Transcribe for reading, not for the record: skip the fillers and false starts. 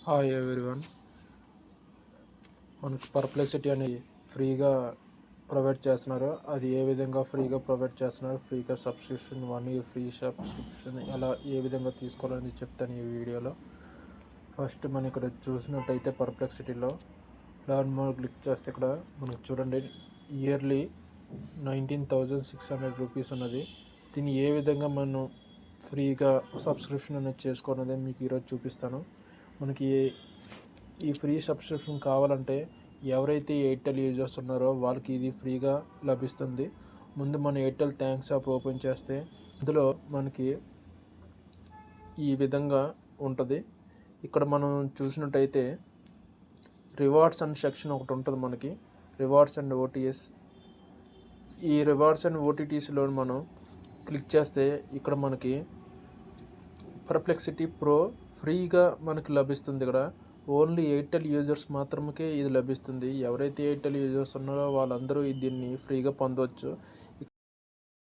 Hi everyone. మనకు Perplexity అనేది ఫ్రీగా ప్రొవైడ్ చేస్తున్నారు. అది ఏ విధంగా ఫ్రీగా ప్రొవైడ్ చేస్తున్నారు, ఫ్రీగా సబ్స్క్రిప్షన్ 1 ఇయర్ ఫ్రీ సబ్స్క్రిప్షన్ ఎలా ఏ విధంగా తీసుకోవాలని చెప్తాను ఈ వీడియోలో. ఫస్ట్ మనం ఇక్కడ చూసినట్టయితే పర్ప్లెక్సిటీలో లర్న్ మోర్ క్లిక్ చేస్తే ఇక్కడ మనకు చూడండి ఇయర్లీ 19,600 రూపీస్ ఉన్నది. దీన్ని ఏ విధంగా మనం ఫ్రీగా సబ్స్క్రిప్షన్ అనేది చేసుకోవాలనేది మీకు ఈరోజు చూపిస్తాను. మనకి ఈ ఫ్రీ సబ్స్క్రిప్షన్ కావాలంటే ఎవరైతే ఎయిర్టెల్ యూజర్స్ ఉన్నారో వాళ్ళకి ఇది ఫ్రీగా లభిస్తుంది. ముందు మన ఎయిర్టెల్ థ్యాంక్స్ యాప్ ఓపెన్ చేస్తే ఇందులో మనకి ఈ విధంగా ఉంటుంది. ఇక్కడ మనం చూసినట్టయితే రివార్డ్స్ అండ్ సెక్షన్ ఒకటి ఉంటుంది మనకి, రివార్డ్స్ అండ్ ఓటీఎస్. ఈ రివార్డ్స్ అండ్ ఓటీటీస్లో మనం క్లిక్ చేస్తే ఇక్కడ మనకి పర్ప్లెక్సిటీ ప్రో ఫ్రీగా మనకి లభిస్తుంది. ఇక్కడ ఓన్లీ ఎయిర్టెల్ యూజర్స్ మాత్రమే ఇది లభిస్తుంది. ఎవరైతే ఎయిర్టెల్ యూజర్స్ ఉన్నారో వాళ్ళందరూ దీన్ని ఫ్రీగా పొందవచ్చు.